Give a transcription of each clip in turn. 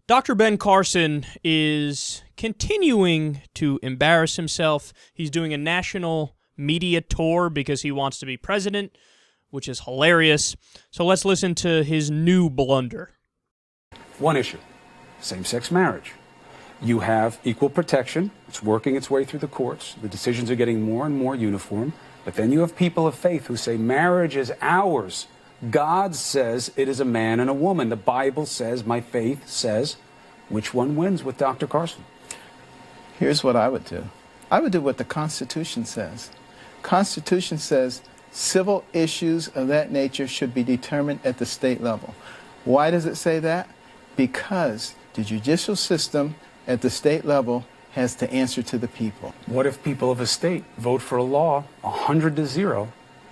Dr. Ben Carson is continuing to embarrass himself. He's doing a national media tour because he wants to be president, which is hilarious. So let's listen to his new blunder. One issue, same-sex marriage. You have equal protection. It's working its way through the courts. The decisions are getting more and more uniform. But then you have people of faith who say marriage is ours. God says it is a man and a woman. The Bible says, my faith says, which one wins with Dr. Carson? Here's what I would do. I would do what the Constitution says. Constitution says civil issues of that nature should be determined at the state level. Why does it say that? Because the judicial system at the state level has to answer to the people. What if people of a state vote for a law 100-0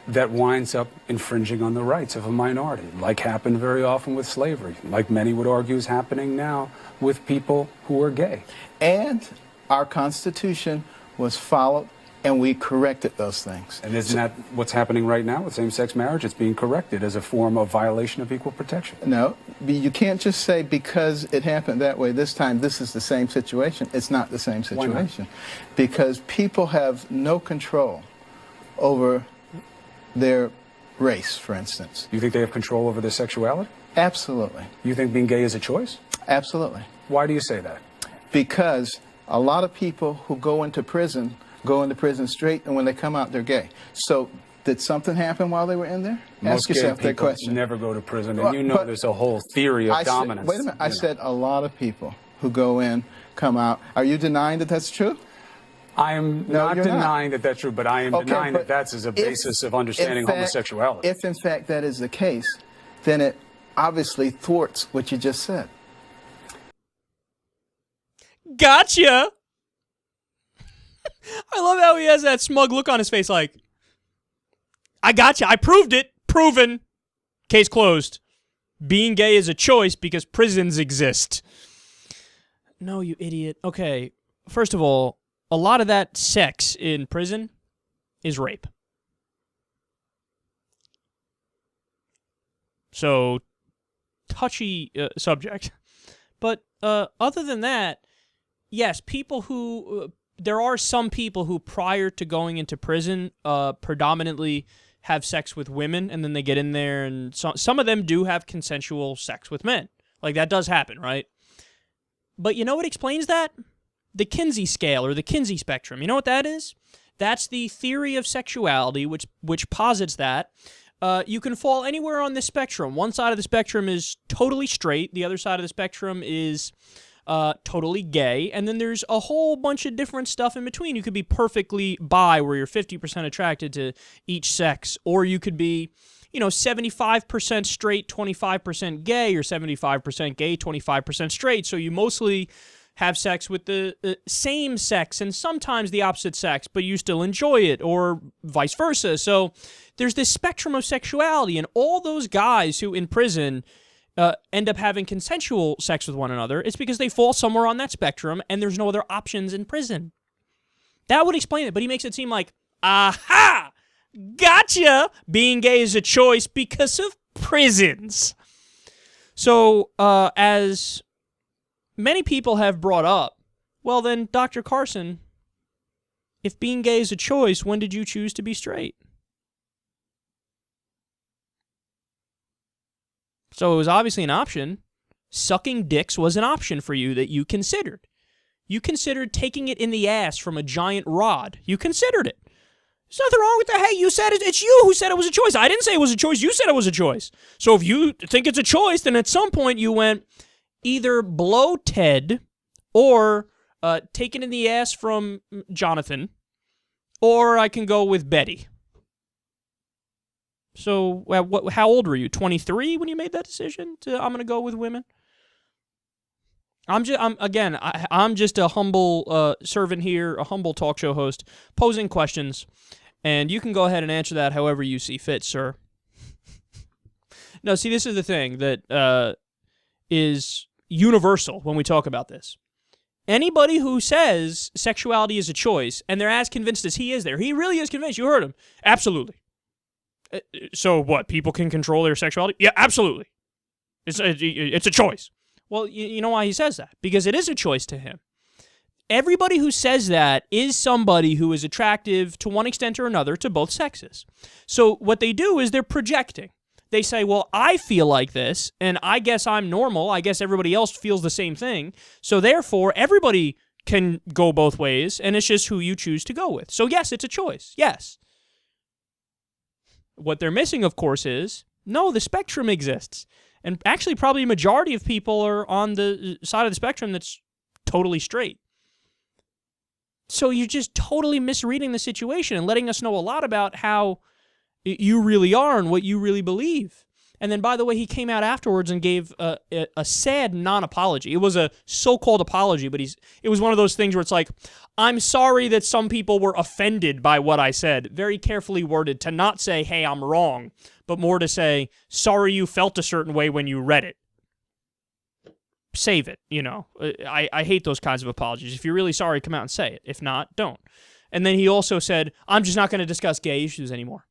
that winds up infringing on the rights of a minority, like happened very often with slavery, like many would argue is happening now with people who are gay? And our Constitution was followed, and we corrected those things. And isn't that what's happening right now with same-sex marriage? It's being corrected as a form of violation of equal protection. No, you can't just say because it happened that way this time, this is the same situation. It's not the same situation. Because people have no control over their race, for instance. You think they have control over their sexuality? Absolutely. You think being gay is a choice? Absolutely. Why do you say that? Because a lot of people who go into prison straight, and when they come out, they're gay. So did something happen while they were in there? Ask yourself that question. Never go to prison, and you know there's a whole theory of dominance. Wait a minute. I said a lot of people who go in, come out. Are you denying that that's true? I am not denying that that's true, but I am denying that that's as a basis of understanding homosexuality. If, in fact, that is the case, then it obviously thwarts what you just said. Gotcha! I love how he has that smug look on his face like, I gotcha, I proved it, proven, case closed. Being gay is a choice because prisons exist. No, you idiot. Okay, first of all, a lot of that sex in prison is rape. So, touchy subject. But other than that, yes, people who... there are some people who, prior to going into prison, predominantly have sex with women, and then they get in there, and some of them do have consensual sex with men. Like, that does happen, right? But you know what explains that? The Kinsey scale, or the Kinsey spectrum. You know what that is? That's the theory of sexuality, which posits that you can fall anywhere on this spectrum. One side of the spectrum is totally straight. The other side of the spectrum is totally gay. And then there's a whole bunch of different stuff in between. You could be perfectly bi, where you're 50% attracted to each sex. Or you could be, 75% straight, 25% gay, or 75% gay, 25% straight. So you mostly have sex with the same sex and sometimes the opposite sex, but you still enjoy it, or vice versa. So there's this spectrum of sexuality, and all those guys who in prison end up having consensual sex with one another, it's because they fall somewhere on that spectrum and there's no other options in prison. That would explain it, but he makes it seem like, aha! Gotcha! Being gay is a choice because of prisons. So, as many people have brought up, well then, Dr. Carson, if being gay is a choice, when did you choose to be straight? So it was obviously an option. Sucking dicks was an option for you that you considered. You considered taking it in the ass from a giant rod. You considered it. There's nothing wrong with that. Hey, you said it. It's you who said it was a choice. I didn't say it was a choice. You said it was a choice. So if you think it's a choice, then at some point you went either blow Ted or take it in the ass from Jonathan, or I can go with Betty. So, how old were you? 23 when you made that decision? I'm going to go with women. I'm just a humble servant here, a humble talk show host, posing questions, and you can go ahead and answer that however you see fit, sir. No, see, this is the thing that is universal when we talk about this. Anybody who says sexuality is a choice, and they're as convinced as he is there, he really is convinced. You heard him. Absolutely. So what? People can control their sexuality? Yeah, absolutely. It's a choice. Well, you know why he says that? Because it is a choice to him. Everybody who says that is somebody who is attractive to one extent or another to both sexes. So what they do is they're projecting. They say, well, I feel like this, and I guess I'm normal. I guess everybody else feels the same thing. So therefore, everybody can go both ways, and it's just who you choose to go with. So yes, it's a choice. Yes. What they're missing, of course, is, no, the spectrum exists. And actually, probably a majority of people are on the side of the spectrum that's totally straight. So you're just totally misreading the situation and letting us know a lot about how you really are and what you really believe. And then, by the way, he came out afterwards and gave a sad non-apology. It was a so-called apology, but it was one of those things where it's like, I'm sorry that some people were offended by what I said. Very carefully worded to not say, hey, I'm wrong, but more to say, sorry you felt a certain way when you read it. Save it, you know. I hate those kinds of apologies. If you're really sorry, come out and say it. If not, don't. And then he also said, I'm just not going to discuss gay issues anymore.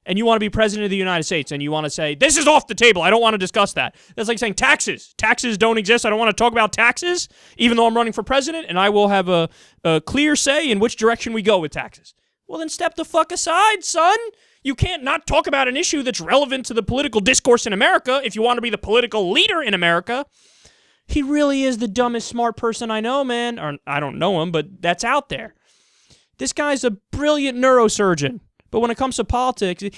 And you want to be president of the United States and you want to say, this is off the table, I don't want to discuss that. That's like saying taxes. Taxes don't exist, I don't want to talk about taxes, even though I'm running for president, and I will have a clear say in which direction we go with taxes. Well, then step the fuck aside, son. You can't not talk about an issue that's relevant to the political discourse in America if you want to be the political leader in America. He really is the dumbest smart person I know, man. Or I don't know him, but that's out there. This guy's a brilliant neurosurgeon. But when it comes to politics, he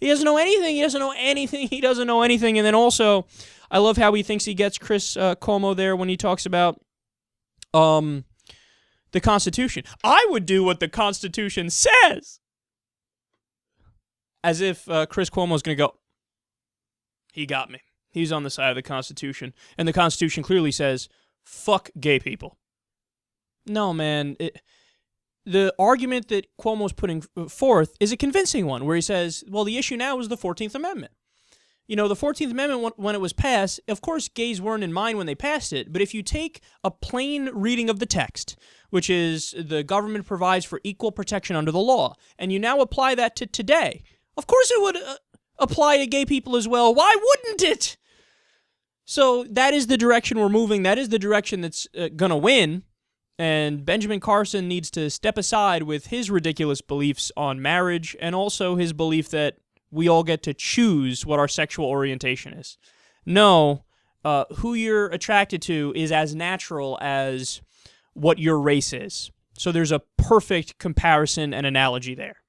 doesn't know anything. He doesn't know anything. He doesn't know anything. And then also, I love how he thinks he gets Chris Cuomo there when he talks about the Constitution. I would do what the Constitution says. As if Chris Cuomo's going to go, he got me. He's on the side of the Constitution. And the Constitution clearly says, fuck gay people. No, man. The argument that Cuomo's putting forth is a convincing one, where he says, well, the issue now is the 14th Amendment. You know, the 14th Amendment, when it was passed, of course, gays weren't in mind when they passed it, but if you take a plain reading of the text, which is the government provides for equal protection under the law, and you now apply that to today, of course it would apply to gay people as well. Why wouldn't it? So that is the direction we're moving. That is the direction that's going to win. And Benjamin Carson needs to step aside with his ridiculous beliefs on marriage and also his belief that we all get to choose what our sexual orientation is. No, who you're attracted to is as natural as what your race is. So there's a perfect comparison and analogy there.